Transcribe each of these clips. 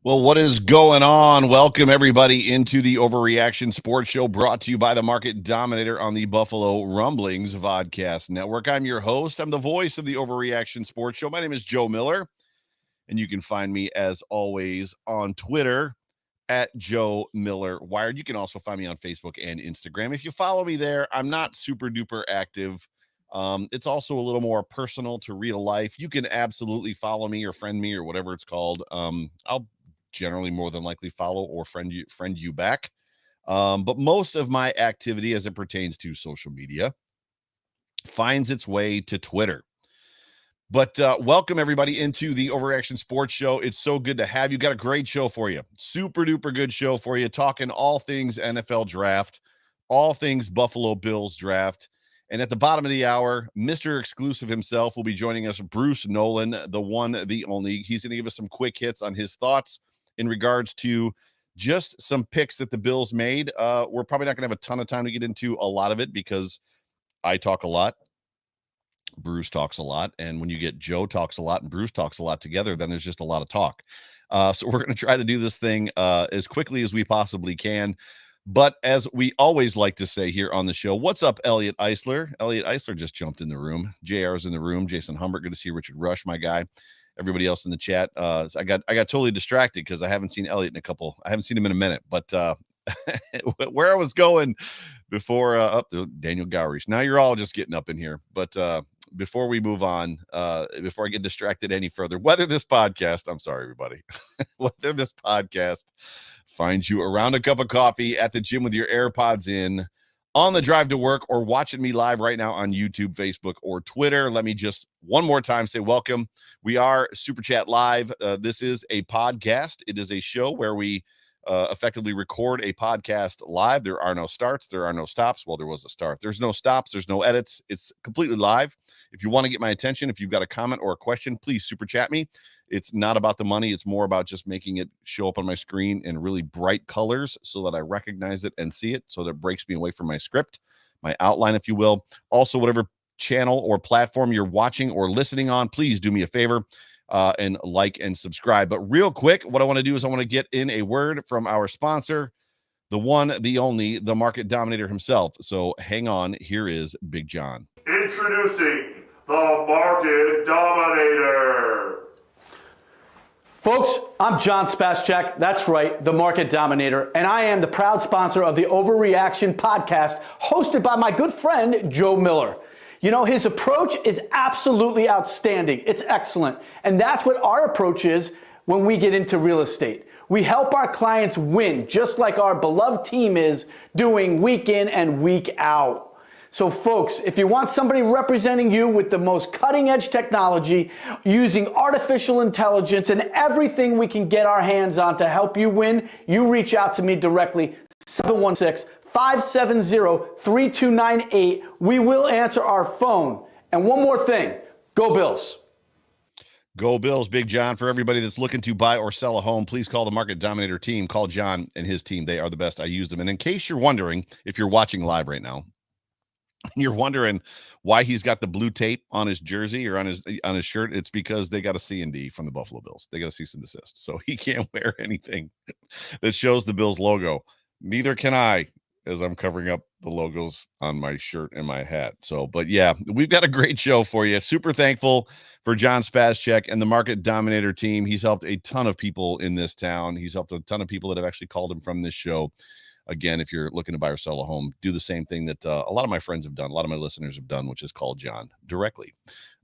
Well, what is going on? Welcome, everybody, into the Overreaction Sports Show, brought to you by the Market Dominator on the Buffalo Rumblings Vodcast Network. I'm your host. I'm the voice of the Overreaction Sports Show. My name is Joe Miller, and you can find me, as always, on Twitter at Joe Miller Wired. You can also find me on Facebook and Instagram. If you follow me there, I'm not super duper active. It's also a little more personal to real life. You can absolutely follow me or friend me or whatever it's called. I'll generally more than likely follow or friend you back. But most of my activity as it pertains to social media finds its way to Twitter. But welcome everybody into the Overreaction Sports Show. It's so good to have you. Got a great show for you. Super duper good show for you. Talking all things NFL draft, all things Buffalo Bills draft. And at the bottom of the hour, Mr. Exclusive himself will be joining us, Bruce Nolan, the one, the only. He's going to give us some quick hits on his thoughts in regards to just some picks that the Bills made. We're probably not going to have a ton of time to get into a lot of it because I talk a lot. Bruce talks a lot. And when you get Joe talks a lot and Bruce talks a lot together, then there's just a lot of talk. So we're going to try to do this thing as quickly as we possibly can. But as we always like to say here on the show, what's up, Elliot Eisler? Elliot Eisler just jumped in the room. JR's in the room. Jason Humbert, good to see Richard Rush, my guy. Everybody else in the chat. I got totally distracted because I haven't seen Elliot I haven't seen him in a minute. But where I was going before up to Daniel Gowries. Now you're all just getting up in here. But before we move on, before I get distracted any further, whether this podcast finds you around a cup of coffee, at the gym with your AirPods in, on the drive to work, or watching me live right now on YouTube, Facebook, or Twitter, let me just one more time say welcome. We are Super Chat Live. This is a podcast. It is a show where we effectively record a podcast live. There are no starts. There are no stops. Well, there was a start. There's no stops. There's no edits. It's completely live. If you want to get my attention, if you've got a comment or a question, please super chat me. It's not about the money. It's more about just making it show up on my screen in really bright colors so that I recognize it and see it, so that it breaks me away from my script, my outline, if you will. Also, whatever channel or platform you're watching or listening on, please do me a favor and like and subscribe. But real quick, what I want to do is I want to get in a word from our sponsor, the one, the only, the Market Dominator himself. So hang on. Here is Big John. Introducing the Market Dominator. Folks, I'm John Spaschak. That's right, the Market Dominator. And I am the proud sponsor of the Overreaction podcast, hosted by my good friend, Joe Miller. You know, his approach is absolutely outstanding. It's excellent. And that's what our approach is when we get into real estate. We help our clients win, just like our beloved team is doing week in and week out. So folks, if you want somebody representing you with the most cutting edge technology, using artificial intelligence and everything we can get our hands on to help you win, you reach out to me directly, 716-570-3298. We will answer our phone. And one more thing, go Bills. Go Bills, Big John. For everybody that's looking to buy or sell a home, please call the Market Dominator team. Call John and his team. They are the best. I use them. And in case you're wondering, if you're watching live right now, you're wondering why he's got the blue tape on his jersey or on his shirt, it's because they got a C&D from the Buffalo Bills. They got a cease and desist. So he can't wear anything that shows the Bills logo. Neither can I, as I'm covering up the logos on my shirt and my hat. So, but yeah, we've got a great show for you. Super thankful for John Spaschak and the Market Dominator team. He's helped a ton of people in this town. He's helped a ton of people that have actually called him from this show. Again, if you're looking to buy or sell a home, do the same thing that a lot of my friends have done, a lot of my listeners have done, which is call John directly.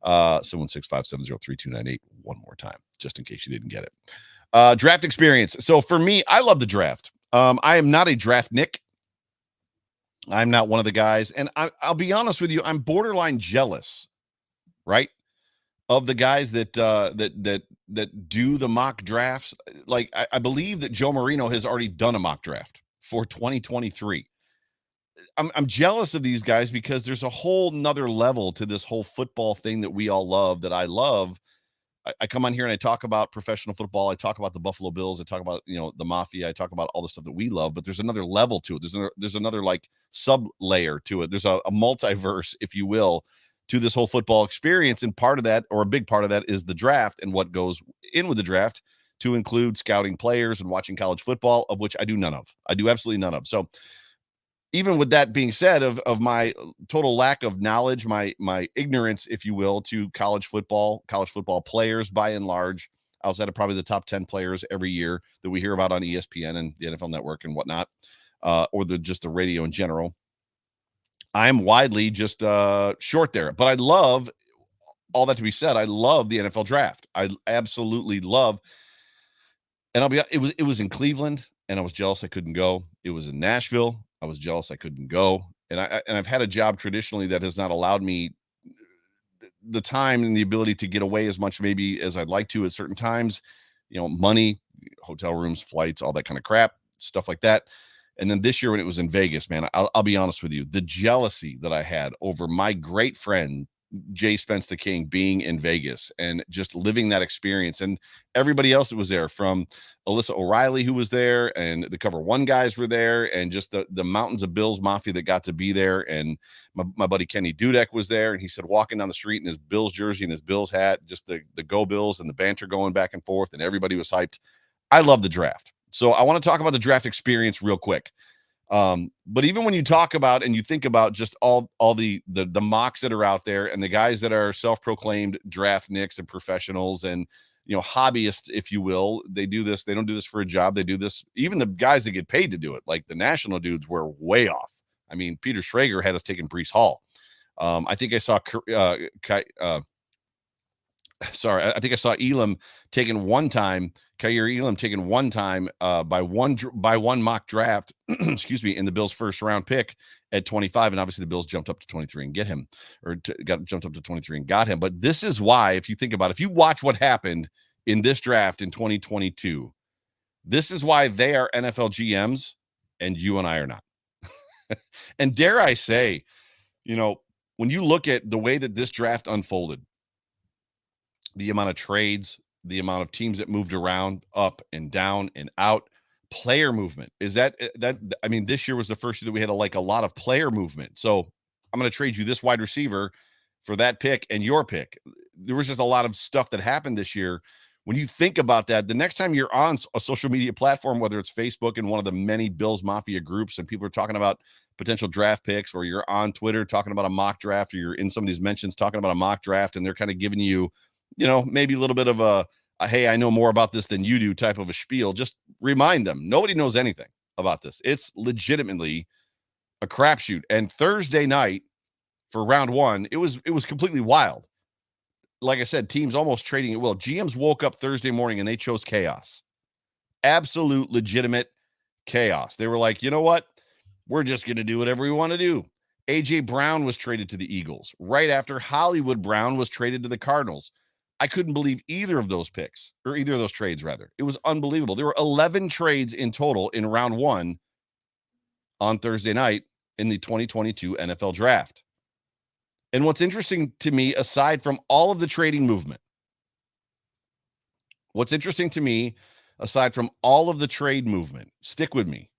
716-570-3298. One more time, just in case you didn't get it. Draft experience. So for me, I love the draft. I am not a draft Nick. I'm not one of the guys. And I'll be honest with you, I'm borderline jealous, right, of the guys that do the mock drafts. Like, I believe that Joe Marino has already done a mock draft for 2023. I'm jealous of these guys because there's a whole nother level to this whole football thing that we all love, that I love. I come on here and I talk about professional football. I talk about the Buffalo Bills. I talk about, the mafia. I talk about all the stuff that we love, but there's another level to it. There's another like sub layer to it. There's a multiverse, if you will, to this whole football experience. And part of that, or a big part of that, is the draft and what goes in with the draft to include scouting players and watching college football, of which I do none of. I do absolutely none of. So even with that being said, of my total lack of knowledge, my ignorance, if you will, to college football players by and large, outside of probably the top 10 players every year that we hear about on ESPN and the NFL Network and whatnot, or just the radio in general, I'm widely just short there. But I love, all that to be said, I love the NFL draft. I absolutely love, and it was in Cleveland, and I was jealous I couldn't go. It was in Nashville. I was jealous I couldn't go. And I've had a job traditionally that has not allowed me the time and the ability to get away as much maybe as I'd like to at certain times, money, hotel rooms, flights, all that kind of crap, stuff like that. And then this year when it was in Vegas, man, I'll be honest with you, the jealousy that I had over my great friend, Jay Spence the King, being in Vegas and just living that experience, and everybody else that was there, from Alyssa O'Reilly, who was there, and the Cover One guys were there, and just the mountains of Bills Mafia that got to be there. And my buddy Kenny Dudek was there, and he said walking down the street in his Bills jersey and his Bills hat, just the Go Bills and the banter going back and forth, and everybody was hyped. I love the draft. So I want to talk about the draft experience real quick. But even when you talk about and you think about just all the mocks that are out there, and the guys that are self-proclaimed draft nicks and professionals and hobbyists, if you will, they do this. They don't do this for a job. They do this. Even the guys that get paid to do it, like the national dudes, were way off. I mean, Peter Schrager had us taking Breece Hall. I think I saw I think I saw Elam taken one time, Kaiir Elam taken one time by one mock draft, excuse me, in the Bills' first round pick at 25. And obviously the Bills jumped up to 23 and get him, or jumped up to 23 and got him. But this is why, if you think about it, if you watch what happened in this draft in 2022, this is why they are NFL GMs and you and I are not. And dare I say, when you look at the way that this draft unfolded, the amount of trades, the amount of teams that moved around, up and down and out, player movement, is that I mean, this year was the first year that we had a lot of player movement. So I'm going to trade you this wide receiver for that pick and your pick. There was just a lot of stuff that happened this year. When you think about that, the next time you're on a social media platform, whether it's Facebook and one of the many Bills Mafia groups, and people are talking about potential draft picks, or you're on Twitter talking about a mock draft, or you're in somebody's mentions talking about a mock draft, and they're kind of giving you, maybe a little bit of a hey, I know more about this than you do type of a spiel, just remind them nobody knows anything about this. It's legitimately a crapshoot. And Thursday night for round one, it was completely wild. Like I said, teams almost trading at will. GMs woke up Thursday morning and they chose chaos. Absolute legitimate chaos. They were like, you know what? We're just going to do whatever we want to do. A.J. Brown was traded to the Eagles right after Hollywood Brown was traded to the Cardinals. I couldn't believe either of those picks, or either of those trades, rather. It was unbelievable. There were 11 trades in total in round one on Thursday night in the 2022 NFL Draft. And what's interesting to me, aside from all of the trading movement, stick with me,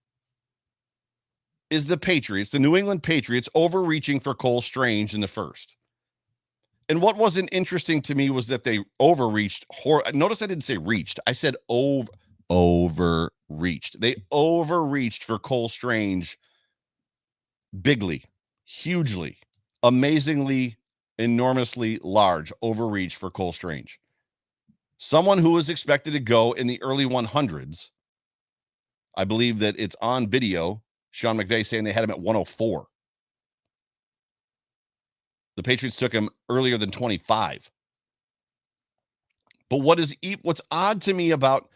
is the Patriots, the New England Patriots, overreaching for Cole Strange in the first. And what wasn't interesting to me was that they overreached. Notice I didn't say reached. I said overreached. They overreached for Cole Strange bigly, hugely, amazingly, enormously large overreach for Cole Strange. Someone who was expected to go in the early 100s. I believe that it's on video. Sean McVay saying they had him at 104. The Patriots took him earlier than 25. But what's odd to me about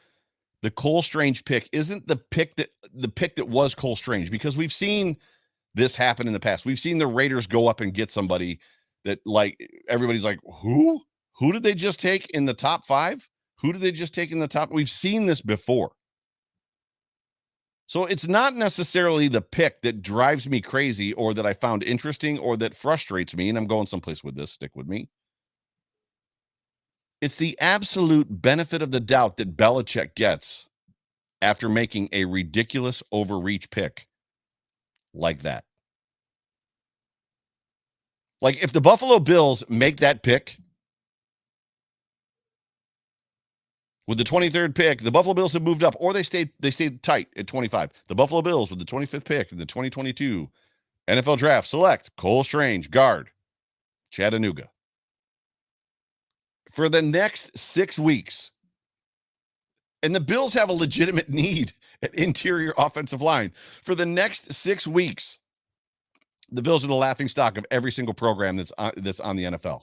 the Cole Strange pick isn't the pick that was Cole Strange, because we've seen this happen in the past. We've seen the Raiders go up and get somebody that, like, everybody's like, who did they just take in the top 5? Who did they just take in the top? We've seen this before. So it's not necessarily the pick that drives me crazy, or that I found interesting, or that frustrates me, and I'm going someplace with this, stick with me. It's the absolute benefit of the doubt that Belichick gets after making a ridiculous overreach pick like that. Like, if the Buffalo Bills make that pick, With the 23rd pick, the Buffalo Bills have moved up, or they stayed tight at 25. The Buffalo Bills with the 25th pick in the 2022 NFL Draft select Cole Strange, guard, Chattanooga. For the next 6 weeks, and the Bills have a legitimate need at interior offensive line. For the next 6 weeks, the Bills are the laughingstock of every single program that's on the NFL,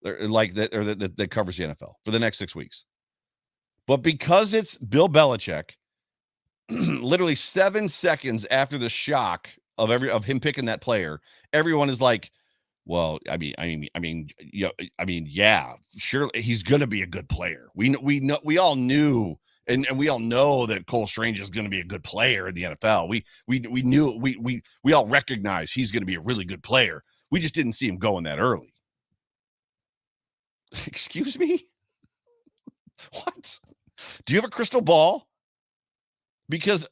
that covers the NFL for the next 6 weeks. But because it's Bill Belichick, literally 7 seconds after the shock of him picking that player, everyone is like, "Well, yeah, sure, he's going to be a good player. We all knew, and we all know that Cole Strange is going to be a good player in the NFL. We knew, we all recognize he's going to be a really good player. We just didn't see him going that early." Excuse me? What? Do you have a crystal ball? Because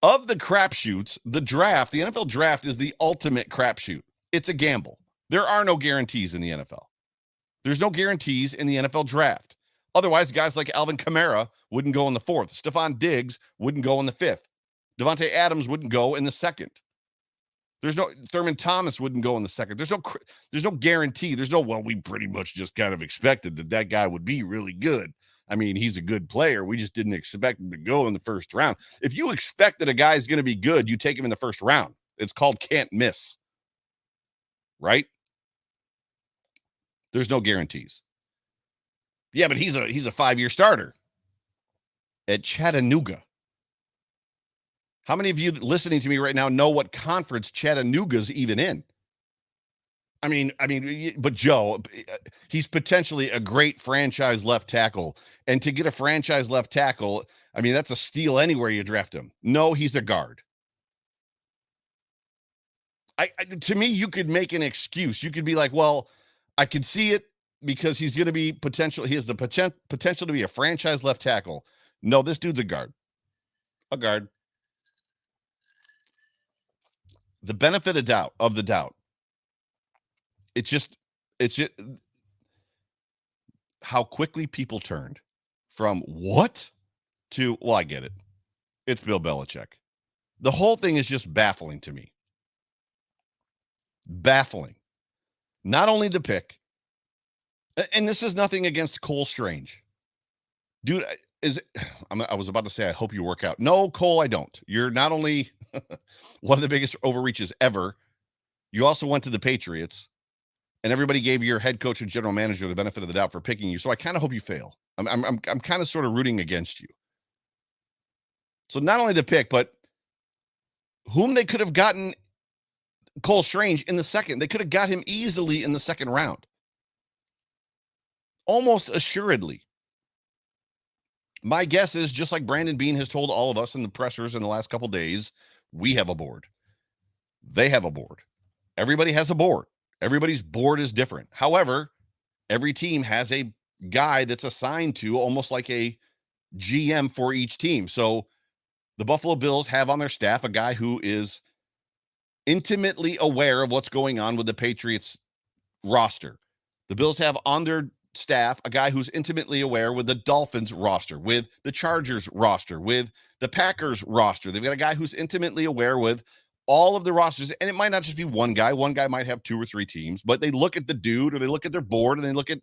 of the crapshoots, the NFL draft is the ultimate crapshoot. It's a gamble. There are no guarantees in the NFL. There's no guarantees in the NFL draft. Otherwise, guys like Alvin Kamara wouldn't go in the 4th. Stephon Diggs wouldn't go in the 5th. Devontae Adams wouldn't go in the 2nd. Thurman Thomas wouldn't go in the 2nd. There's no guarantee. There's no, well, we pretty much just kind of expected that guy would be really good. I mean, he's a good player. We just didn't expect him to go in the 1st round. If you expect that a guy is going to be good, you take him in the 1st round. It's called can't miss. Right? There's no guarantees. Yeah, but he's a 5-year starter at Chattanooga. How many of you listening to me right now know what conference Chattanooga's even in? I mean, but Joe, he's potentially a great franchise left tackle. And to get a franchise left tackle, I mean, that's a steal anywhere you draft him. No, he's a guard. To me, you could make an excuse. You could be like, well, I could see it because he's going to be he has the potential to be a franchise left tackle. No, this dude's a guard. A guard. The benefit of the doubt. It's just how quickly people turned from what to, well, I get it. It's Bill Belichick. The whole thing is just baffling to me. Baffling. Not only the pick, and this is nothing against Cole Strange. Dude, I was about to say, I hope you work out. No, Cole, I don't. You're not only one of the biggest overreaches ever, you also went to the Patriots. And everybody gave your head coach and general manager the benefit of the doubt for picking you. So I kind of hope you fail. I'm kind of sort of rooting against you. So not only the pick, but whom they could have gotten Cole Strange in the 2nd. They could have got him easily in the 2nd round. Almost assuredly. My guess is, just like Brandon Beane has told all of us in the pressers in the last couple days, we have a board. They have a board. Everybody has a board. Everybody's board is different. However, every team has a guy that's assigned to, almost like a GM for each team. So the Buffalo Bills have on their staff a guy who is intimately aware of what's going on with the Patriots roster. The Bills have on their staff a guy who's intimately aware with the Dolphins roster, with the Chargers roster, with the Packers roster. They've got a guy who's intimately aware with all of the rosters, and it might not just be one guy. One guy might have 2 or 3 teams, but they look at the dude, or they look at their board, and they look at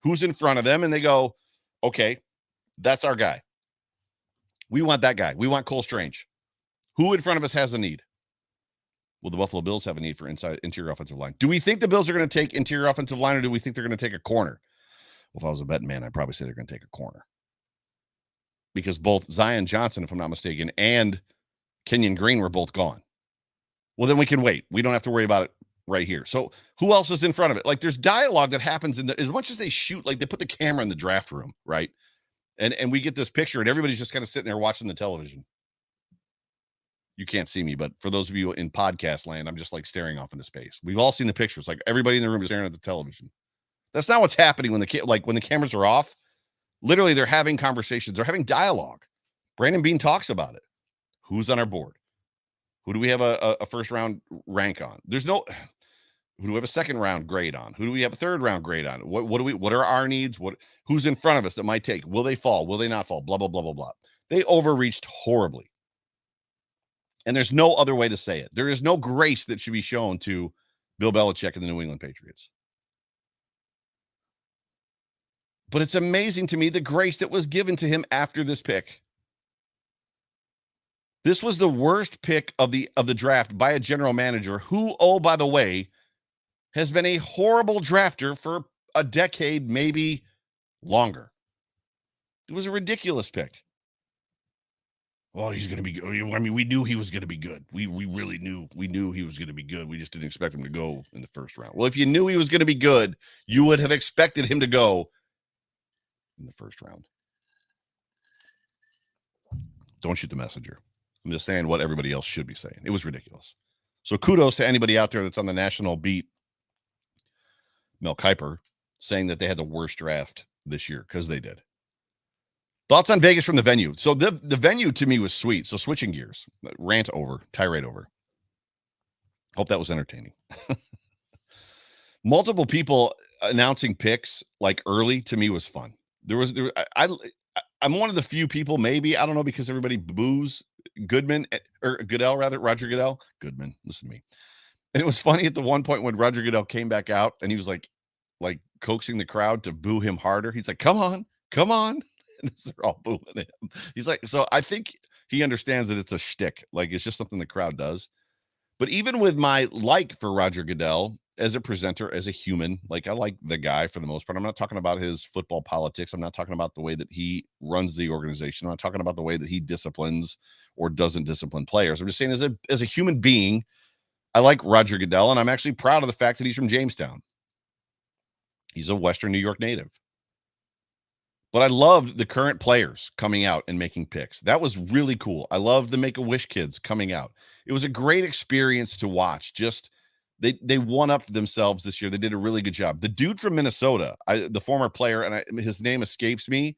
who's in front of them, and they go, okay, that's our guy. We want that guy. We want Cole Strange. Who in front of us has a need? Well, the Buffalo Bills have a need for interior offensive line. Do we think the Bills are going to take interior offensive line, or do we think they're going to take a corner? Well, if I was a betting man, I'd probably say they're going to take a corner. Because both Zion Johnson, if I'm not mistaken, and Kenyon Green were both gone. Well, then we can wait. We don't have to worry about it right here. So who else is in front of it? Like, there's dialogue that happens as much as they shoot, like they put the camera in the draft room, right? And we get this picture, and everybody's just kind of sitting there watching the television. You can't see me, but for those of you in podcast land, I'm just like staring off into space. We've all seen the pictures. Like, everybody in the room is staring at the television. That's not what's happening when when the cameras are off. Literally, they're having conversations. They're having dialogue. Brandon Beane talks about it. Who's on our board? Who do we have a first round rank on? There's no, Who do we have a second round grade on? Who do we have a third round grade on? What are our needs? Who's in front of us that might take? Will they fall? Will they not fall? Blah, blah, blah, blah, blah. They overreached horribly. And there's no other way to say it. There is no grace that should be shown to Bill Belichick and the New England Patriots. But it's amazing to me the grace that was given to him after this pick. This was the worst pick of the draft by a general manager who, oh, by the way, has been a horrible drafter for a decade, maybe longer. It was a ridiculous pick. Well, he's going to be good. I mean, we knew he was going to be good. We really knew. We knew he was going to be good. We just didn't expect him to go in the first round. Well, if you knew he was going to be good, you would have expected him to go in the first round. Don't shoot the messenger. I'm just saying what everybody else should be saying. It was ridiculous. So kudos to anybody out there that's on the national beat, Mel Kiper, saying that they had the worst draft this year, because they did. Thoughts on Vegas from the venue. So the venue to me was sweet. So switching gears, tirade over. Hope that was entertaining. Multiple people announcing picks like early to me was fun. I'm one of the few people, maybe, I don't know, because everybody boos Roger Goodell. Goodman, listen to me. And it was funny at the one point when Roger Goodell came back out and he was like coaxing the crowd to boo him harder. He's like, come on. And they're all booing him. He's like, so I think he understands that it's a shtick. Like, it's just something the crowd does. But even with my like for Roger Goodell as a presenter, as a human, like, I like the guy for the most part. I'm not talking about his football politics. I'm not talking about the way that he runs the organization. I'm not talking about the way that he disciplines or doesn't discipline players. I'm just saying as a human being, I like Roger Goodell, and I'm actually proud of the fact that he's from Jamestown. He's a Western New York native. But I loved the current players coming out and making picks. That was really cool. I loved the Make-A-Wish kids coming out. It was a great experience to watch. Just they one-upped themselves this year. They did a really good job. The dude from Minnesota, the former player, and his name escapes me,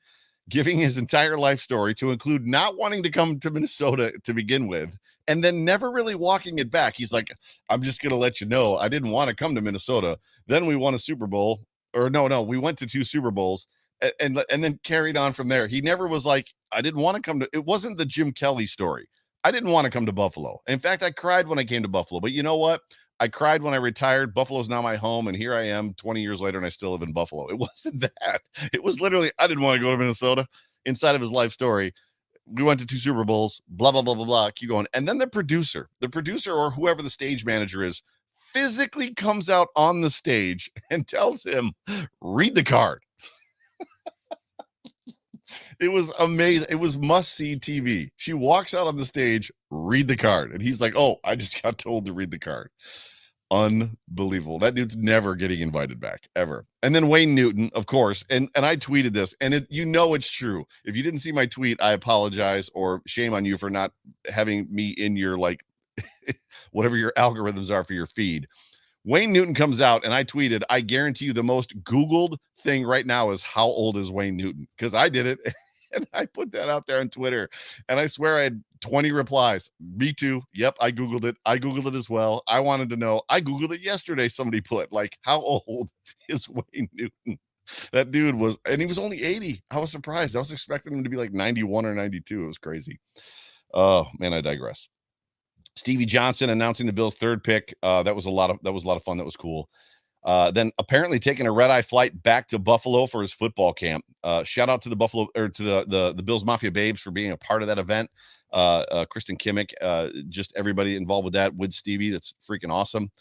giving his entire life story to include not wanting to come to Minnesota to begin with, and then never really walking it back. He's like, I'm just going to let you know, I didn't want to come to Minnesota. Then we won a Super Bowl. Or no, we went to 2 Super Bowls. And then carried on from there. He never was like, I didn't want to come to, it wasn't the Jim Kelly story. I didn't want to come to Buffalo. In fact, I cried when I came to Buffalo, but you know what? I cried when I retired. Buffalo's now my home. And here I am 20 years later, and I still live in Buffalo. It wasn't that. It was literally, I didn't want to go to Minnesota. Inside of his life story, we went to 2 Super Bowls, blah, blah, blah, blah, blah. Keep going. And then the producer or whoever the stage manager is, physically comes out on the stage and tells him, read the card. It was amazing. It was must-see TV. She walks out on the stage, read the card. And he's like, oh, I just got told to read the card. Unbelievable. That dude's never getting invited back, ever. And then Wayne Newton, of course. And I tweeted this, and it's true. If you didn't see my tweet, I apologize, or shame on you for not having me in your, whatever your algorithms are for your feed. Wayne Newton comes out, and I tweeted, I guarantee you the most Googled thing right now is how old is Wayne Newton? Because I did it, and I put that out there on Twitter, and I swear I had 20 replies. Me too. Yep, I Googled it. I Googled it as well. I wanted to know. I Googled it yesterday. Somebody put, how old is Wayne Newton? That dude was, and he was only 80. I was surprised. I was expecting him to be 91 or 92. It was crazy. Oh, man, I digress. Stevie Johnson announcing the Bills' 3rd pick. That was a lot of fun. That was cool. Then apparently taking a red-eye flight back to Buffalo for his football camp. Shout out to the Buffalo, or to the Bills Mafia Babes for being a part of that event. Kristen Kimmick, just everybody involved with that, with Stevie. That's freaking awesome.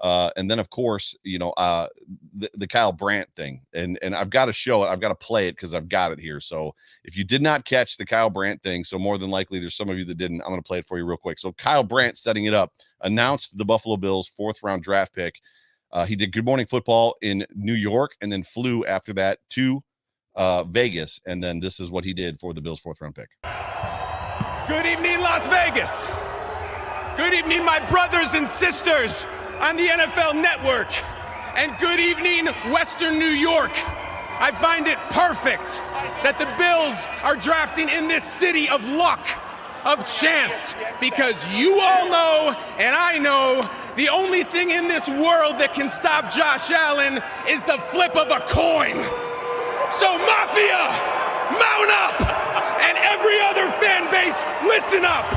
And then, of course, the Kyle Brandt thing. And I've got to show it. I've got to play it because I've got it here. So if you did not catch the Kyle Brandt thing, so more than likely there's some of you that didn't, I'm going to play it for you real quick. So Kyle Brandt, setting it up, announced the Buffalo Bills 4th round draft pick. He did Good Morning Football in New York and then flew after that to Vegas. And then this is what he did for the Bills' 4th round pick. Good evening, Las Vegas. Good evening, my brothers and sisters on the NFL Network. And good evening, Western New York. I find it perfect that the Bills are drafting in this city of luck, of chance, because you all know, and I know, The only thing in this world that can stop Josh Allen is the flip of a coin. So Mafia, mount up! And every other fan base, listen up!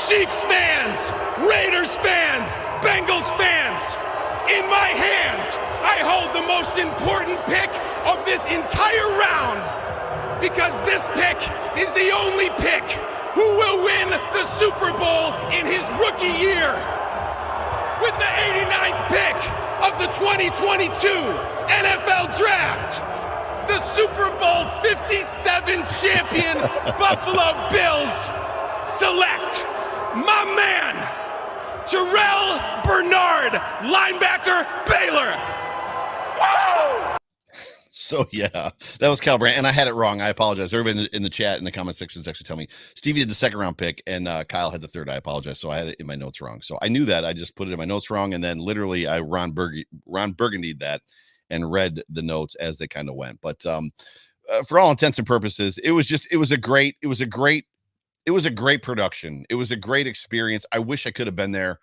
Chiefs fans, Raiders fans, Bengals fans, in my hands, I hold the most important pick of this entire round, because this pick is the only pick who will win the Super Bowl in his rookie year. With the 89th pick of the 2022 NFL Draft, the Super Bowl 57 champion Buffalo Bills select my man, Terrell Bernard, linebacker, Baylor. Whoa! So, yeah, that was Cal Brandt, and I had it wrong. I apologize. Everybody in the chat, in the comment section, is actually telling me Stevie did the second round pick, and Kyle had the third. I apologize. So I had it in my notes wrong. So I knew that. I just put it in my notes wrong, and then literally I Ron Burgundied that and read the notes as they kind of went. But for all intents and purposes, it was a great production. It was a great experience. I wish I could have been there.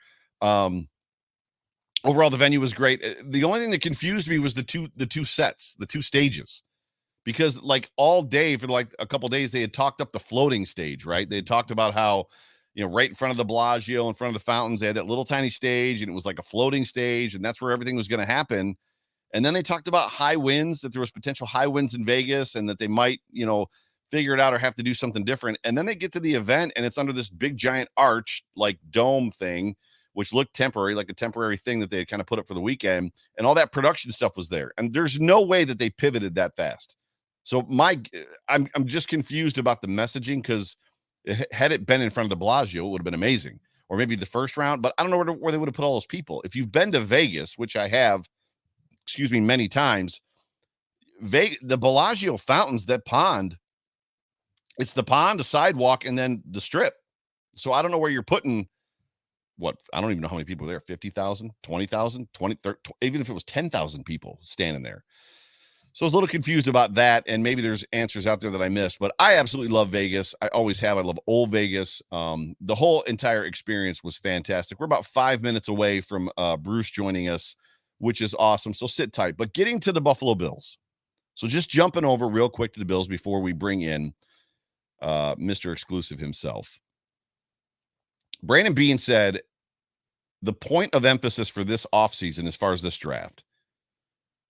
Overall, the venue was great. The only thing that confused me was the two sets, the two stages, because like all day for like a couple of days, they had talked up the floating stage, right? They had talked about how, right in front of the Bellagio, in front of the fountains, they had that little tiny stage, and it was like a floating stage, and that's where everything was going to happen. And then they talked about high winds, that there was potential high winds in Vegas, and that they might, figure it out or have to do something different. And then they get to the event, and it's under this big giant arch, like dome thing, which looked temporary, like a temporary thing that they had kind of put up for the weekend, and all that production stuff was there. And there's no way that they pivoted that fast. So I'm just confused about the messaging, because had it been in front of the Bellagio, it would have been amazing, or maybe the first round, but I don't know where they would have put all those people. If you've been to Vegas, which I have, many times, the Bellagio fountains, that pond, it's the pond, the sidewalk, and then the strip. So I don't know where you're putting I don't even know how many people were there, 50,000, 20,000, 20, 30, even if it was 10,000 people standing there. So I was a little confused about that, and maybe there's answers out there that I missed, but I absolutely love Vegas. I always have. I love old Vegas. The whole entire experience was fantastic. We're about 5 minutes away from Bruce joining us, which is awesome. So sit tight. But getting to the Buffalo Bills. So just jumping over real quick to the Bills before we bring in Mr. Exclusive himself. Brandon Beane said the point of emphasis for this offseason, as far as this draft,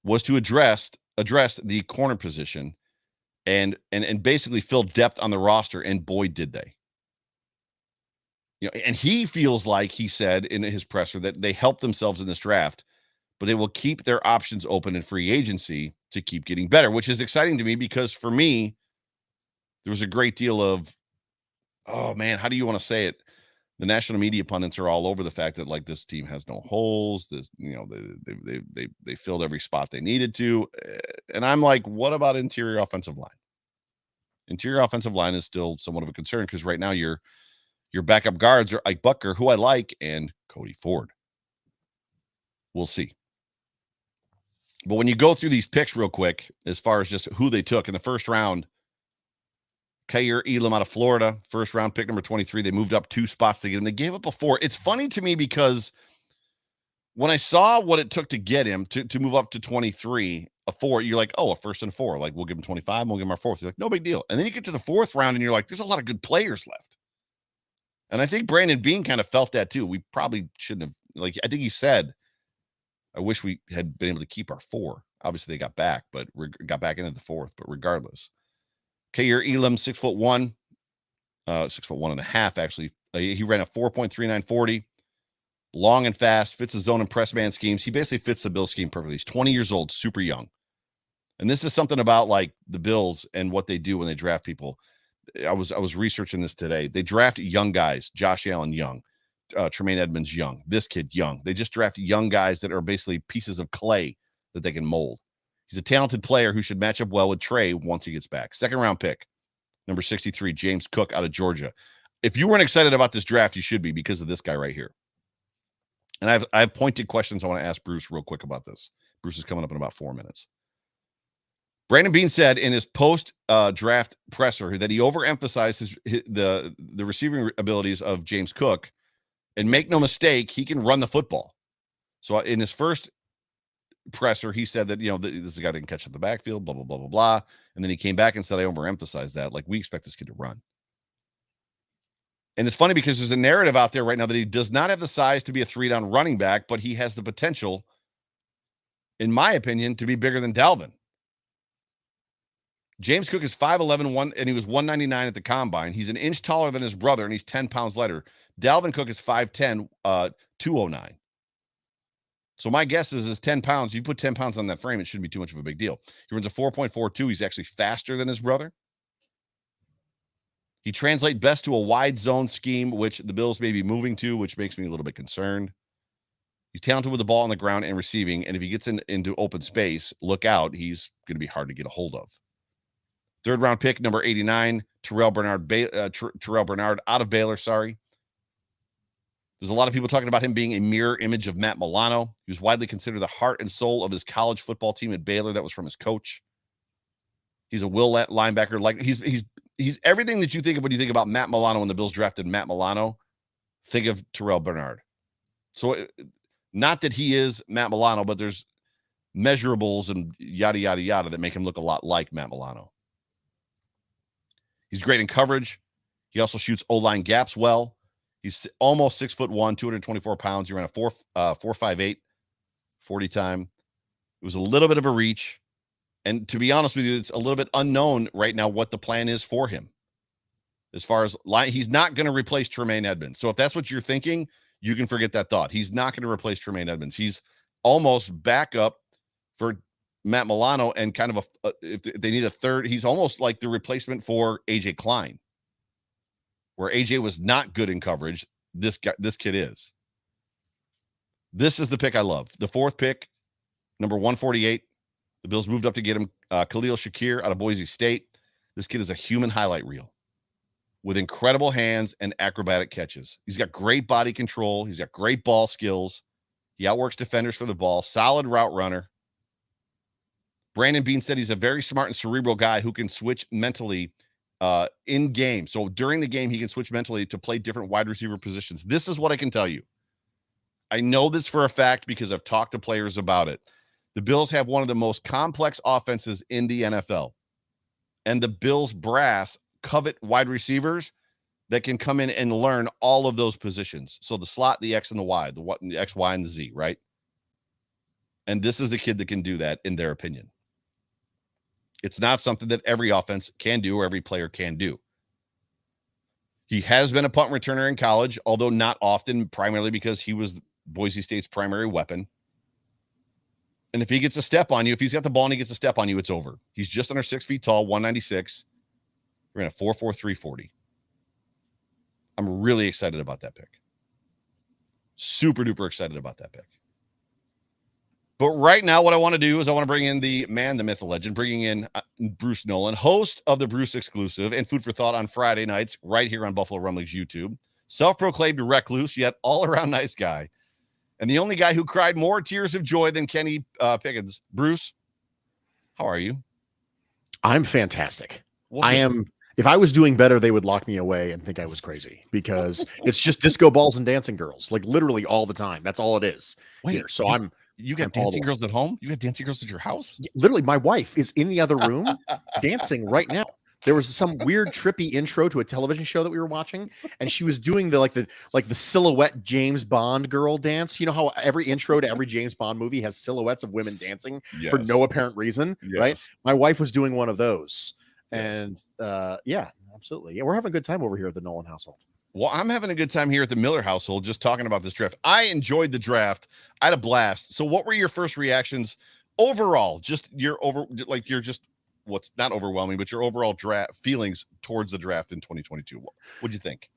was to address the corner position and basically fill depth on the roster, and boy, did they. And he feels like, he said in his presser, that they helped themselves in this draft, but they will keep their options open in free agency to keep getting better, which is exciting to me, because for me, there was a great deal of, oh man, how do you want to say it? The national media pundits are all over the fact that, like, this team has no holes. This, they filled every spot they needed to. And I'm like, what about interior offensive line? Interior offensive line is still somewhat of a concern, because right now your backup guards are Ike Bucker, who I like, and Cody Ford. We'll see. But when you go through these picks real quick, as far as just who they took in the first round, Kaiir Elam out of Florida, first round pick number 23. They moved up 2 spots to get him. They gave up a 4. It's funny to me, because when I saw what it took to get him to move up to 23, a 4, you're like, oh, a first and 4. Like, we'll give him 25, we'll give him our 4th. You're like, no big deal. And then you get to the 4th round, and you're like, there's a lot of good players left. And I think Brandon Beane kind of felt that too. We probably shouldn't have, I think he said, I wish we had been able to keep our 4. Obviously, they got back into the 4th, but regardless. Kaiir Elam, 6'1", 6'1.5", actually. He ran a 4.39 40, long and fast, fits the zone and press man schemes. He basically fits the Bills scheme perfectly. He's 20 years old, super young. And this is something about, like, the Bills and what they do when they draft people. I was researching this today. They draft young guys. Josh Allen, young. Tremaine Edmonds, young. This kid, young. They just draft young guys that are basically pieces of clay that they can mold. He's a talented player who should match up well with Trey once he gets back. Second round pick, number 63, James Cook out of Georgia. If you weren't excited about this draft, you should be, because of this guy right here. And I have pointed questions I want to ask Bruce real quick about this. Bruce is coming up in about 4 minutes. Brandon Beane said in his post-draft presser that he overemphasized the receiving abilities of James Cook. And make no mistake, he can run the football. So in his first presser, he said that, this is a guy that can catch up the backfield, blah, blah, blah, blah, blah. And then he came back and said, I overemphasized that. Like, we expect this kid to run. And it's funny because there's a narrative out there right now that he does not have the size to be a 3-down running back, but he has the potential, in my opinion, to be bigger than Dalvin. James Cook is 5'11", and he was 199 at the combine. He's an inch taller than his brother, and he's 10 pounds lighter. Dalvin Cook is 5'10", 209. So my guess is 10 pounds. You put 10 pounds on that frame, it shouldn't be too much of a big deal. He runs a 4.42. He's actually faster than his brother. He translates best to a wide zone scheme, which the Bills may be moving to, which makes me a little bit concerned. He's talented with the ball on the ground and receiving, and if he gets into open space, look out. He's going to be hard to get a hold of. Third-round pick, number 89, Terrell Bernard out of Baylor, sorry. There's a lot of people talking about him being a mirror image of Matt Milano. He was widely considered the heart and soul of his college football team at Baylor. That was from his coach. He's a will linebacker. Like he's everything that you think of when you think about Matt Milano when the Bills drafted Matt Milano. Think of Terrell Bernard. So not that he is Matt Milano, but there's measurables and yada, yada, yada that make him look a lot like Matt Milano. He's great in coverage. He also shoots O-line gaps well. He's almost 6'1", 224 pounds. He ran a 4.58 40 time. It was a little bit of a reach. And to be honest with you, it's a little bit unknown right now what the plan is for him. As far as he's not going to replace Tremaine Edmonds. So if that's what you're thinking, you can forget that thought. He's not going to replace Tremaine Edmonds. He's almost backup for Matt Milano, and kind of if they need a third, he's almost like the replacement for AJ Klein, where AJ was not good in coverage. This kid is. This is the pick I love. The fourth pick, number 148. The Bills moved up to get him Khalil Shakir out of Boise State. This kid is a human highlight reel with incredible hands and acrobatic catches. He's got great body control. He's got great ball skills. He outworks defenders for the ball. Solid route runner. Brandon Beane said he's a very smart and cerebral guy who can switch mentally in game. So during the game, he can switch mentally to play different wide receiver positions. This is what I can tell you. I know this for a fact because I've talked to players about it. The Bills have one of the most complex offenses in the NFL. And the Bills brass covet wide receivers that can come in and learn all of those positions. So the slot, the X and the Y, the X, Y, and the Z, right? And this is a kid that can do that, in their opinion. It's not something that every offense can do or every player can do. He has been a punt returner in college, although not often, primarily because he was Boise State's primary weapon. And if he gets a step on you, if he's got the ball and he gets a step on you, it's over. He's just under 6 feet tall, 196. We're in a 4.43 40. I'm really excited about that pick. Super duper excited about that pick. But right now, what I want to do is I want to bring in the man, the myth, the legend, bringing in Bruce Nolan, host of the Bruce Exclusive and Food for Thought on Friday nights, right here on Buffalo Rumblings YouTube. Self-proclaimed recluse, yet all-around nice guy. And the only guy who cried more tears of joy than Kenny Pickens. Bruce, how are you? I'm fantastic. Well, I am. If I was doing better, they would lock me away and think I was crazy because it's just disco balls and dancing girls, like literally all the time. That's all it is. Wait, here. So you got dancing girls at home? You got dancing girls at your house? Literally, my wife is in the other room dancing right now. There was some weird trippy intro to a television show that we were watching, and she was doing the silhouette James Bond girl dance. You know how every intro to every James Bond movie has silhouettes of women dancing for no apparent reason, right? My wife was doing one of those. And yeah, absolutely. Yeah, we're having a good time over here at the Nolan household. Well, I'm having a good time here at the Miller household just talking about this draft. I enjoyed the draft. I had a blast. So what were your first reactions overall? Just what's not overwhelming, but your overall draft feelings towards the draft in 2022. What'd you think?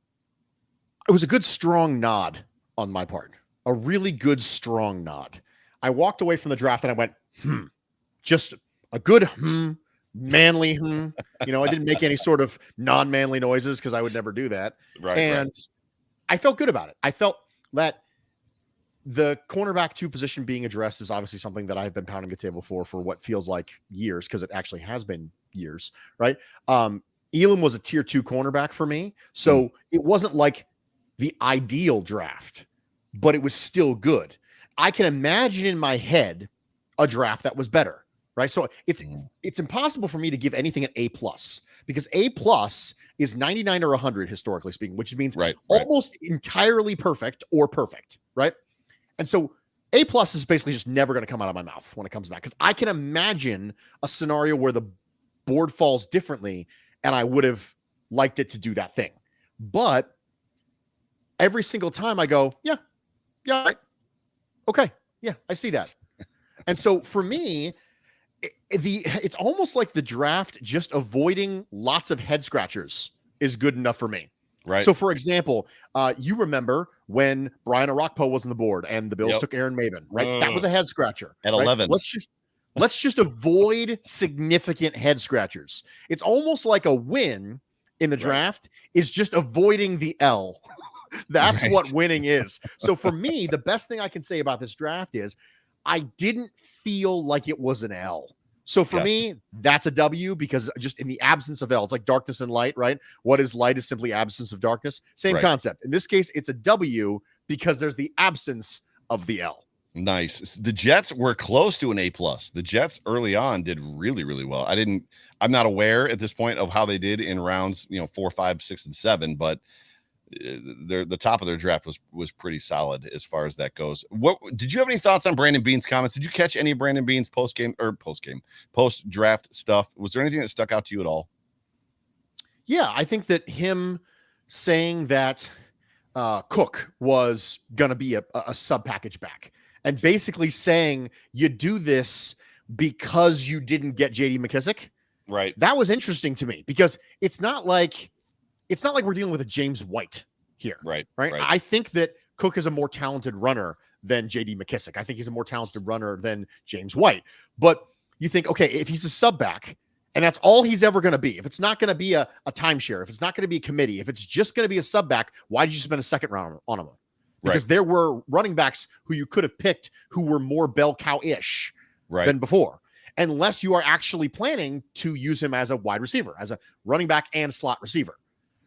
It was a good, strong nod on my part. A really good, strong nod. I walked away from the draft and I went, just a good, manly, You know, I didn't make any sort of non-manly noises because I would never do that. Right. I felt good about it. I felt that the cornerback 2 position being addressed is obviously something that I've been pounding the table for what feels like years, because it actually has been years, right? Elam was a tier 2 cornerback for me. So it wasn't like the ideal draft, but it was still good. I can imagine in my head a draft that was better, right? So it's impossible for me to give anything an A+, because A+ is 99 or 100 historically speaking, which means almost entirely perfect or perfect, right? And so A+ is basically just never going to come out of my mouth when it comes to that, because I can imagine a scenario where the board falls differently and I would have liked it to do that thing. But every single time I go, yeah, right. Okay. Yeah, I see that. And so for me, it's almost like the draft just avoiding lots of head scratchers is good enough for me. Right. So for example, you remember when Brian Arakpo was on the board and the Bills took Aaron Maben, right? That was a head scratcher. At right? 11. Let's just avoid significant head scratchers. It's almost like a win in the draft is just avoiding the L. That's what winning is. So for me, the best thing I can say about this draft is I didn't feel like it was an L. So for me, that's a W, because just in the absence of L, it's like darkness and light, right? What is light is simply absence of darkness. Same concept. In this case, it's a W because there's the absence of the L. Nice. The Jets were close to an A+. The Jets early on did really, really well. I'm not aware at this point of how they did in rounds, 4, 5, 6, and 7, but the top of their draft was pretty solid as far as that goes. What did you have any thoughts on Brandon Beane's comments? Did you catch any of Brandon Beane's post draft stuff? Was there anything that stuck out to you at all? Yeah, I think that him saying that Cook was going to be a sub package back, and basically saying you do this because you didn't get JD McKissic. Right. That was interesting to me, because it's not like we're dealing with a James White here. Right. I think that Cook is a more talented runner than JD McKissic. I think he's a more talented runner than James White. But you think, okay, if he's a sub back and that's all he's ever going to be, if it's not going to be a timeshare, if it's not going to be a committee, if it's just going to be a sub back, why did you spend a second round on him? Because there were running backs who you could have picked who were more bell cow-ish than before, unless you are actually planning to use him as a wide receiver, as a running back and slot receiver.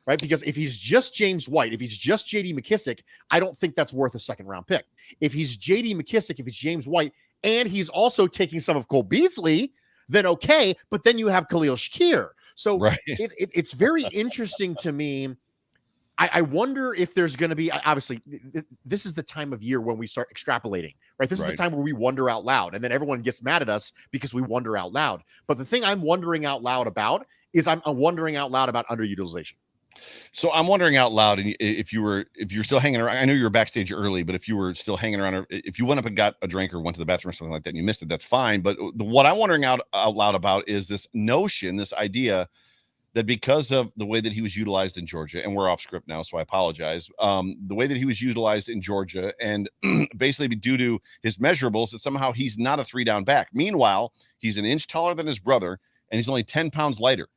Right? Because if he's just James White, if he's just JD McKissic, I don't think that's worth a second round pick. If he's JD McKissic, if it's James White, and he's also taking some of Cole Beasley, then okay, but then you have Khalil Shakir. So it's very interesting to me. I wonder if there's going to be, obviously, this is the time of year when we start extrapolating, right? This is the time where we wonder out loud, and then everyone gets mad at us because we wonder out loud. But the thing I'm wondering out loud about is I'm wondering out loud about underutilization. So I'm wondering out loud, and if you're still hanging around, I know you were backstage early, but if you were still hanging around, or if you went up and got a drink or went to the bathroom or something like that and you missed it, that's fine. But what I'm wondering out loud about is this notion, this idea that because of the way that he was utilized in Georgia, and we're off script now, so I apologize, the way that he was utilized in Georgia, and basically due to his measurables, that somehow he's not a 3-down back. Meanwhile, he's an inch taller than his brother, and he's only 10 pounds lighter,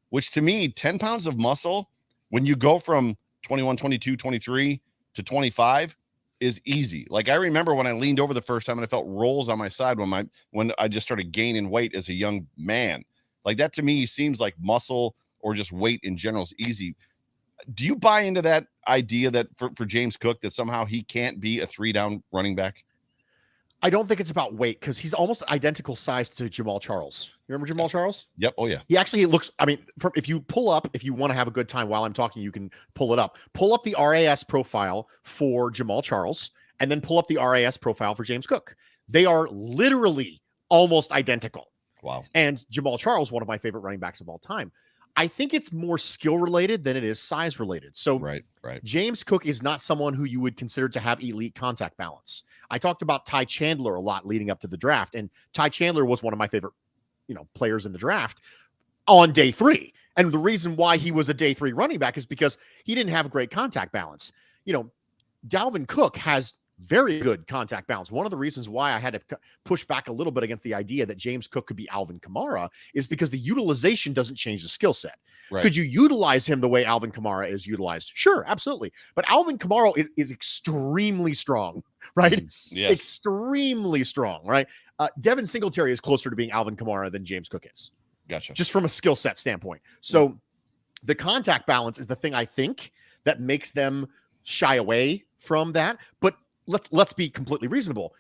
which to me, 10 pounds of muscle, when you go from 21, 22, 23 to 25 is easy. Like I remember when I leaned over the first time and I felt rolls on my side when I just started gaining weight as a young man. Like that to me seems like muscle or just weight in general is easy. Do you buy into that idea that for James Cook, that somehow he can't be a 3-down running back? I don't think it's about weight, because he's almost identical size to Jamal Charles. You remember Jamal Charles? Yep. Oh yeah. He actually looks, if you want to have a good time while I'm talking, you can pull it up. Pull up the RAS profile for Jamal Charles, and then pull up the RAS profile for James Cook. They are literally almost identical. Wow. And Jamal Charles, one of my favorite running backs of all time. I think it's more skill related than it is size related. So right. James Cook is not someone who you would consider to have elite contact balance. I talked about Ty Chandler a lot leading up to the draft, and Ty Chandler was one of my favorite, players in the draft on day 3. And the reason why he was a day 3 running back is because he didn't have great contact balance. Dalvin Cook has very good contact balance. One of the reasons why I had to push back a little bit against the idea that James Cook could be Alvin Kamara is because the utilization doesn't change the skill set. Right. Could you utilize him the way Alvin Kamara is utilized? Sure, absolutely. But Alvin Kamara is extremely strong, right? Yes. Extremely strong, right? Devin Singletary is closer to being Alvin Kamara than James Cook is. Gotcha. Just from a skill set standpoint. So the contact balance is the thing I think that makes them shy away from that. But let's be completely reasonable.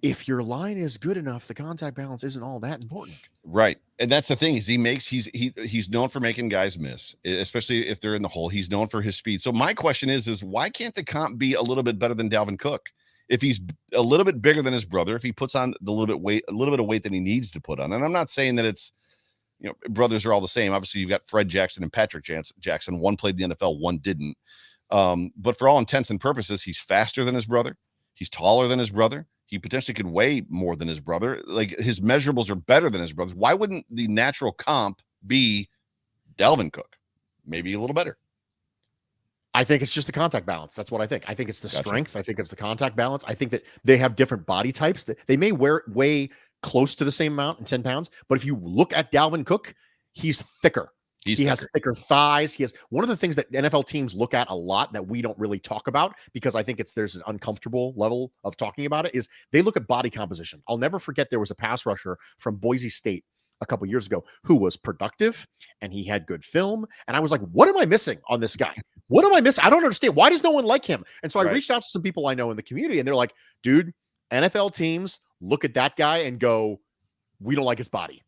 if your line is good enough, the contact balance isn't all that important. Right. And that's the thing is he's known for making guys miss, especially if they're in the hole. He's known for his speed. So my question is why can't the comp be a little bit better than Dalvin Cook? If he's a little bit bigger than his brother, if he puts on a little bit of weight than he needs to put on. And I'm not saying that it's, brothers are all the same. Obviously, you've got Fred Jackson and Patrick Jackson. One played the NFL, one didn't. But for all intents and purposes, he's faster than his brother. He's taller than his brother. He potentially could weigh more than his brother. Like his measurables are better than his brother's. Why wouldn't the natural comp be Dalvin Cook? Maybe a little better. I think it's just the contact balance. That's what I think. I think it's the strength. I think it's the contact balance. I think that they have different body types. That they may weigh close to the same amount in 10 pounds. But if you look at Dalvin Cook, he's thicker. He has thicker thighs. He has one of the things that NFL teams look at a lot that we don't really talk about because I think there's an uncomfortable level of talking about it is they look at body composition. I'll never forget there was a pass rusher from Boise State a couple years ago who was productive and he had good film. And I was like, what am I missing on this guy? What am I missing? I don't understand. Why does no one like him? And so I reached out to some people I know in the community and they're like, dude, NFL teams look at that guy and go, we don't like his body.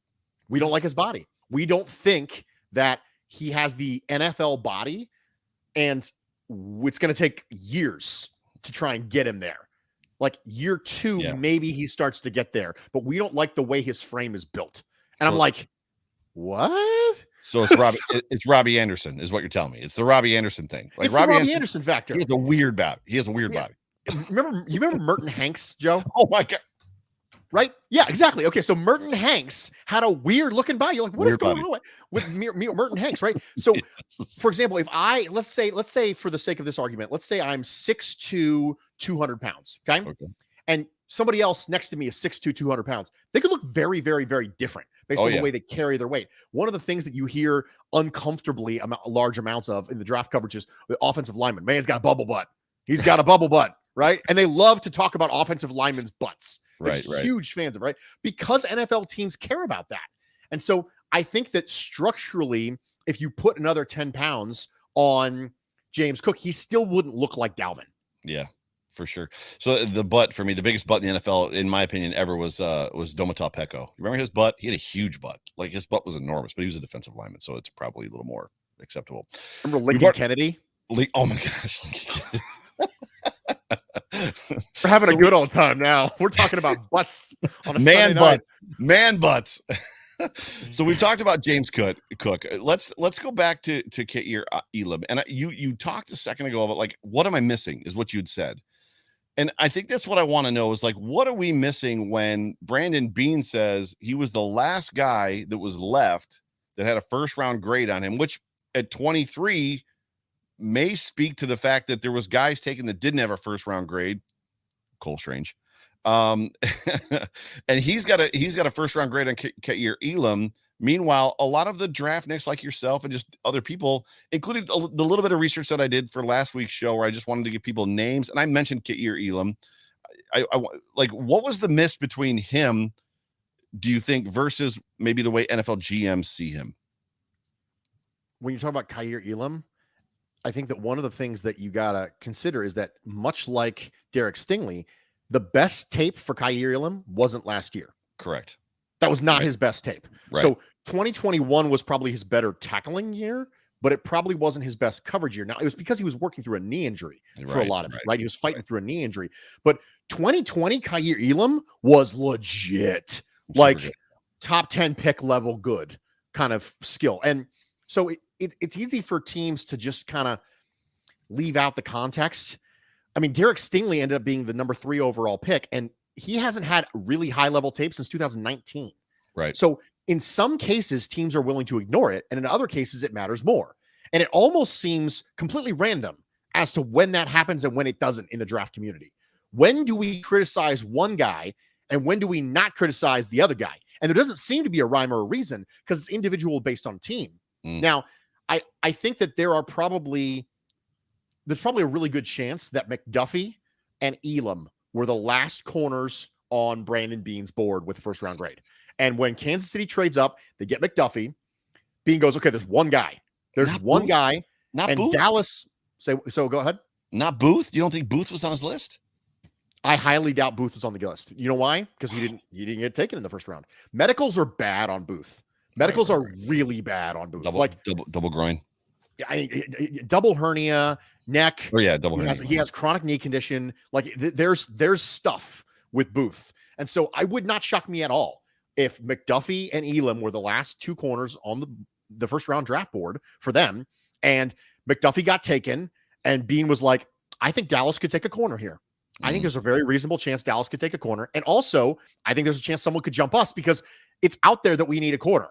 We don't like his body. We don't think that he has the NFL body and it's going to take years to try and get him there. Like year 2, maybe he starts to get there, but we don't like the way his frame is built. And I'm like, what? So it's Robbie Anderson is what you're telling me. It's the Robbie Anderson thing. Like it's Robbie Anderson factor. He has a weird body. He has a weird body. You remember Merton Hanks, Joe? Oh my God. Right? Yeah, exactly. Okay, so Merton Hanks had a weird looking body. You're like, what is going on with Merton Hanks, right? So, for example, if let's say for the sake of this argument, let's say I'm 6'2", 200 pounds, okay? And somebody else next to me is 6'2", 200 pounds. They could look very, very, very different based on the way they carry their weight. One of the things that you hear uncomfortably large amounts of in the draft coverage is the offensive lineman. Man, he's got a bubble butt. He's got a bubble butt, right? And they love to talk about offensive linemen's butts. Right. Huge fans of it, right? Because NFL teams care about that. And so I think that structurally, if you put another 10 pounds on James Cook, he still wouldn't look like Dalvin. Yeah, for sure. So the butt for me, the biggest butt in the NFL, in my opinion, ever was Domata Peko. You remember his butt? He had a huge butt. Like his butt was enormous, but he was a defensive lineman, so it's probably a little more acceptable. Remember Lincoln Kennedy? Oh my gosh. We're having a good old time now. We're talking about butts on a man Sunday butt, night. Man butts. So we've talked about James Cook. Let's go back to Ka'ir Elam. And you talked a second ago about like, what am I missing is what you'd said. And I think that's what I want to know is like, what are we missing when Brandon Beane says he was the last guy that was left that had a first round grade on him, which at 23 may speak to the fact that there was guys taken that didn't have a first round grade. Cole Strange. And he's got a first round grade on Ka'ir Elam. Meanwhile, a lot of the draft nicks like yourself and just other people, including the little bit of research that I did for last week's show where I just wanted to give people names. And I mentioned Ka'ir Elam. I like, what was the miss between him, do you think, versus maybe the way NFL GMs see him? When you talk about Ka'ir Elam, I think that one of the things that you got to consider is that much like Derek Stingley, the best tape for Ka'ir Elam wasn't last year. Correct. That was not his best tape. Right. So 2021 was probably his better tackling year, but it probably wasn't his best coverage year. Now, it was because he was working through a knee injury for a lot of it, right? He was fighting through a knee injury. But 2020, Ka'ir Elam was legit, like top 10 pick level good kind of skill. And so it's easy for teams to just kind of leave out the context. I mean, Derek Stingley ended up being the number 3 overall pick, and he hasn't had really high level tape since 2019. Right. So in some cases, teams are willing to ignore it. And in other cases, it matters more. And it almost seems completely random as to when that happens and when it doesn't in the draft community. When do we criticize one guy and when do we not criticize the other guy? And there doesn't seem to be a rhyme or a reason because it's individual based on team. Now, I think that there's probably a really good chance that McDuffie and Elam were the last corners on Brandon Beane's board with the first round grade. And when Kansas City trades up, they get McDuffie. Beane goes, okay, there's one guy. There's not one Booth. Guy. Not and Booth. Dallas. So go ahead. Not Booth. You don't think Booth was on his list? I highly doubt Booth was on the list. You know why? Because he didn't get taken in the first round. Medicals are bad on Booth. Medicals are really bad on Booth. Double groin. I mean, double hernia, neck. Oh yeah, double hernia. He has chronic knee condition. Like there's stuff with Booth, and so I would not shock me at all if McDuffie and Elam were the last two corners on the first round draft board for them, and McDuffie got taken, and Beane was like, I think Dallas could take a corner here. I think there's a very reasonable chance Dallas could take a corner, and also I think there's a chance someone could jump us because it's out there that we need a corner.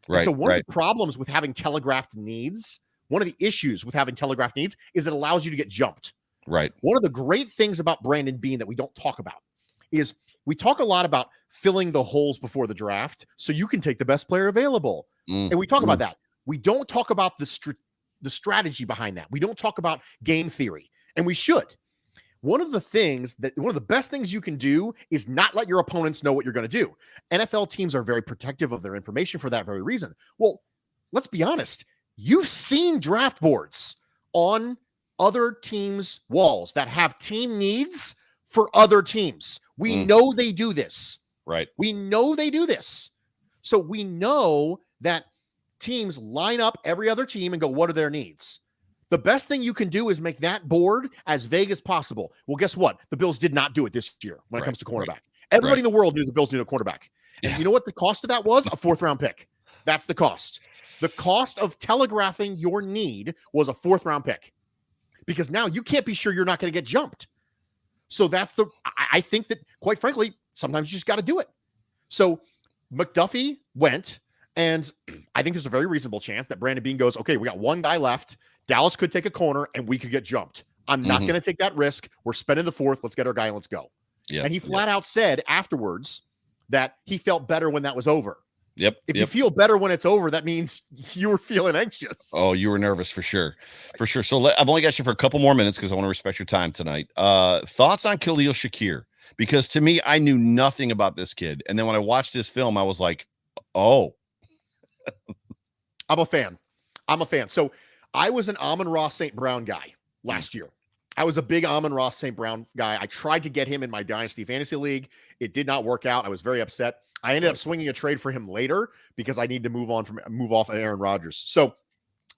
Right. So one of the problems with having telegraphed needs. One of the issues with having telegraphed needs is it allows you to get jumped. Right. One of the great things about Brandon Beane that we don't talk about is we talk a lot about filling the holes before the draft so you can take the best player available. And we talk about that. We don't talk about the strategy behind that. We don't talk about game theory, and we should. One of the best things you can do is not let your opponents know what you're going to do. NFL teams are very protective of their information for that very reason. Well, let's be honest. You've seen draft boards on other teams' walls that have team needs for other teams. We know they do this. Right. We know they do this. So we know that teams line up every other team and go, what are their needs? The best thing you can do is make that board as vague as possible. Well, guess what? The Bills did not do it this year when it comes to cornerback. Everybody in the world knew the Bills needed a cornerback. And you know what the cost of that was? A fourth-round pick. That's the cost. The cost of telegraphing your need was a fourth-round pick because now you can't be sure you're not going to get jumped. So I think that, quite frankly, sometimes you just got to do it. So McDuffie went, and I think there's a very reasonable chance that Brandon Beane goes, okay, we got one guy left. Dallas could take a corner, and we could get jumped. I'm not going to take that risk. We're spending the fourth. Let's get our guy and let's go. Yeah, and he flat out said afterwards that he felt better when that was over. If you feel better when it's over, that means you were feeling anxious. Oh, you were nervous for sure. For sure. So I've only got you for a couple more minutes because I want to respect your time tonight. Thoughts on Khalil Shakir? Because to me, I knew nothing about this kid. And then when I watched this film, I was like, oh. I'm a fan. So I was an Amon-Ra St. Brown guy last year. I was a big Amon-Ra St. Brown guy. I tried to get him in my Dynasty Fantasy League. It did not work out. I was very upset. I ended up swinging a trade for him later because I need to move off Aaron Rodgers. So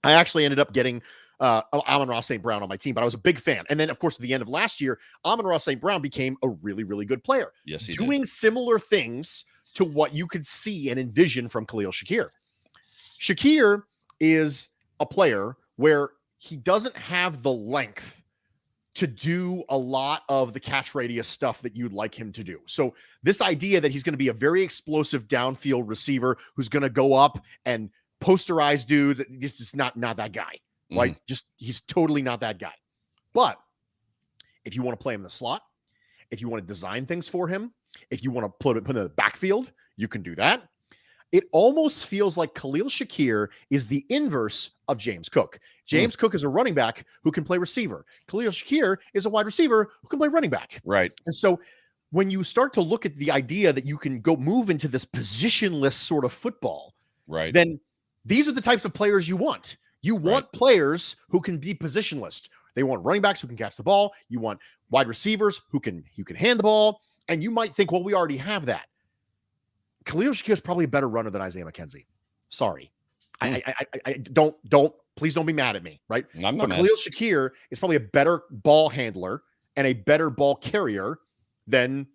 I actually ended up getting Amon-Ra St. Brown on my team, but I was a big fan. And then, of course, at the end of last year, Amon-Ra St. Brown became a really, really good player. Yes, he doing did. Similar things to what you could see and envision from Khalil Shakir. Shakir is a player where he doesn't have the length to do a lot of the catch radius stuff that you'd like him to do. So this idea that he's going to be a very explosive downfield receiver who's going to go up and posterize dudes, this is not that guy, right? He's totally not that guy. But if you want to play him in the slot, if you want to design things for him, if you want to put him in the backfield, you can do that. It almost feels like Khalil Shakir is the inverse of James Cook. James Cook is a running back who can play receiver. Khalil Shakir is a wide receiver who can play running back. Right. And so when you start to look at the idea that you can go move into this positionless sort of football, right, then these are the types of players you want. You want players who can be positionless. They want running backs who can catch the ball. You want wide receivers who can hand the ball. And you might think, well, we already have that. Khalil Shakir is probably a better runner than Isaiah McKenzie. Sorry. I please don't be mad at me, right? I'm not mad. Khalil Shakir is probably a better ball handler and a better ball carrier than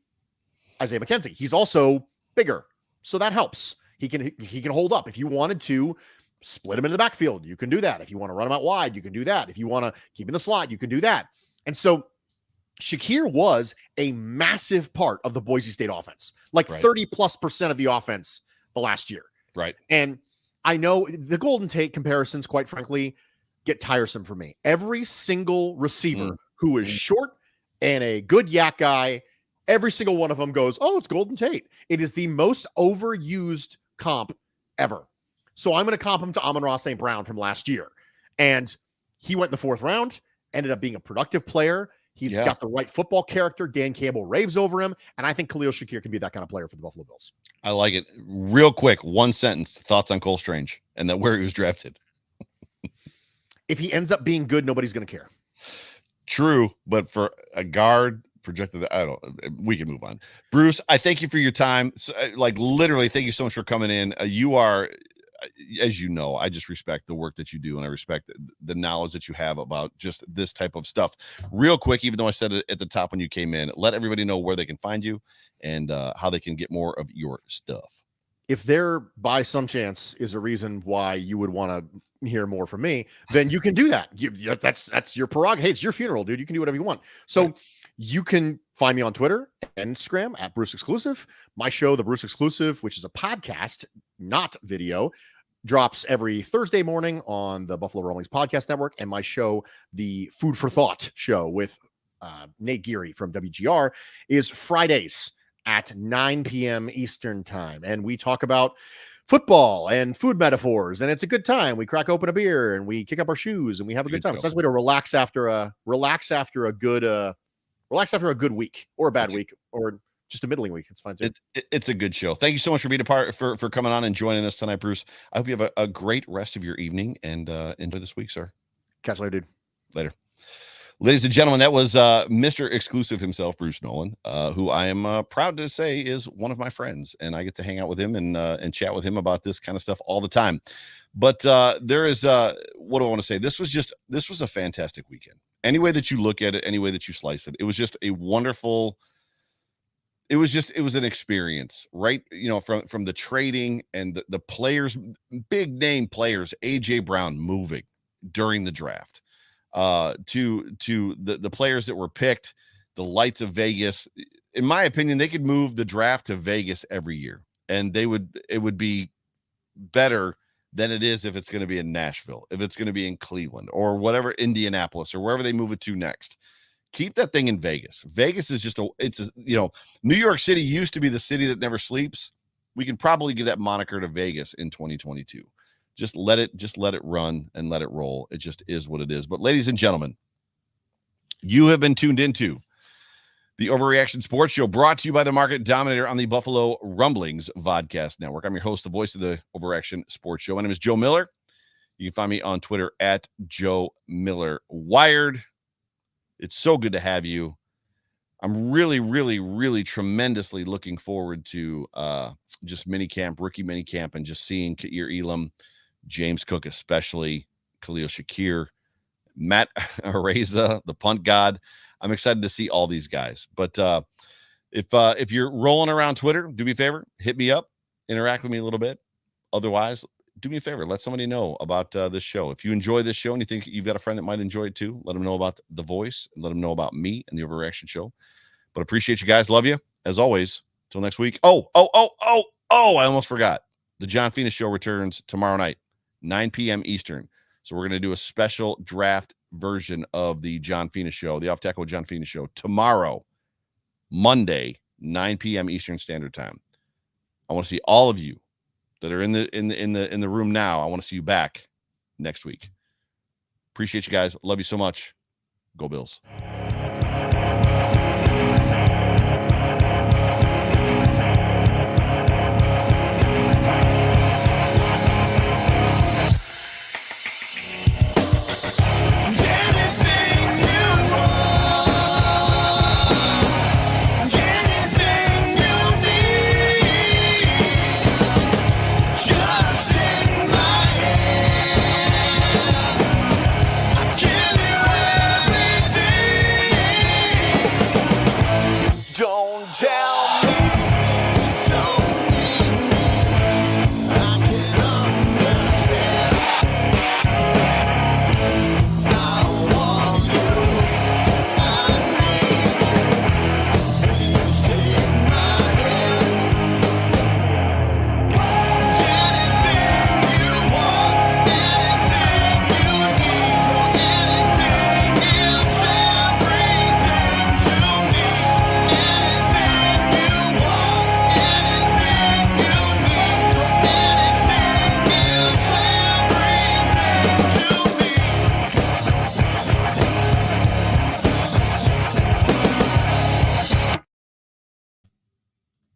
Isaiah McKenzie. He's also bigger, so that helps. He can hold up. If you wanted to split him into the backfield, you can do that. If you want to run him out wide, you can do that. If you want to keep him in the slot, you can do that. And so Shakir was a massive part of the Boise State offense, like 30+% of the offense the last year. Right. And I know the Golden Tate comparisons, quite frankly, get tiresome for me. Every single receiver who is short and a good yak guy, every single one of them goes, oh, it's Golden Tate. It is the most overused comp ever. So I'm going to comp him to Amon-Ra St. Brown from last year. And he went in the fourth round, ended up being a productive player. He's got the right football character. Dan Campbell raves over him. And I think Khalil Shakir can be that kind of player for the Buffalo Bills. I like it. Real quick, one sentence, thoughts on Cole Strange and then where he was drafted. If he ends up being good, nobody's going to care. True, but for a guard projected that. I don't. We can move on. Bruce, I thank you for your time. So, like literally, thank you so much for coming in. You are, as you know, I just respect the work that you do, and I respect the knowledge that you have about just this type of stuff. Real quick, even though I said it at the top when you came in, let everybody know where they can find you and how they can get more of your stuff. If there, by some chance, is a reason why you would want to hear more from me, then you can do that. That's your prerogative. Hey, it's your funeral, dude. You can do whatever you want. So right. You can find me on Twitter and Instagram at Bruce Exclusive. My show, The Bruce Exclusive, which is a podcast, not video, drops every Thursday morning on the Buffalo Rumblings podcast network. And my show, The Food for Thought show with Nate Geary from WGR, is Fridays at 9 p.m. Eastern time. And we talk about football and food metaphors, and it's a good time. We crack open a beer and we kick up our shoes and we have a good time. It's a nice way to relax after a good week or a bad week or just a middling week. It's fine too. It's a good show. Thank you so much for being a part for coming on and joining us tonight, Bruce. I hope you have a great rest of your evening and enjoy this week, sir. Catch you later, dude. Later. Ladies and gentlemen, that was Mr. Exclusive himself, Bruce Nolan, who I am proud to say is one of my friends, and I get to hang out with him and chat with him about this kind of stuff all the time. But there is what do I want to say? This was a fantastic weekend. Any way that you look at it, any way that you slice it, it was just a wonderful. It was an experience, right? You know, from the trading and the players, big name players, AJ Brown moving during the draft. To the players that were picked, the lights of Vegas. In my opinion, they could move the draft to Vegas every year, and it would be better than it is if it's going to be in Nashville, if it's going to be in Cleveland or whatever, Indianapolis or wherever they move it to next. Keep that thing in Vegas. Vegas is New York City used to be the city that never sleeps. We can probably give that moniker to Vegas in 2022. Just let it run and let it roll. It just is what it is. But ladies and gentlemen, you have been tuned into the Overreaction Sports Show, brought to you by the Market Dominator on the Buffalo Rumblings Vodcast Network. I'm your host, the voice of the Overreaction Sports Show. My name is Joe Miller. You can find me on Twitter at Joe Miller Wired. It's so good to have you. I'm really, really, really tremendously looking forward to just rookie minicamp, and just seeing Ka'ir Elam, James Cook, especially Khalil Shakir, Matt Araiza, the punt god. I'm excited to see all these guys. But if you're rolling around Twitter, do me a favor, hit me up, interact with me a little bit. Otherwise, do me a favor, let somebody know about this show. If you enjoy this show and you think you've got a friend that might enjoy it too, let them know about The Voice and let them know about me and the Overreaction Show. But appreciate you guys. Love you as always. Till next week. I almost forgot. The John Fina Show returns tomorrow night, 9 p.m. Eastern. So we're going to do a special draft version of the John Fina Show, the Off Tackle with John Fina Show, tomorrow, Monday, 9 p.m. Eastern Standard Time. I want to see all of you that are in the room now. I want to see you back next week. Appreciate you guys. Love you so much. Go Bills.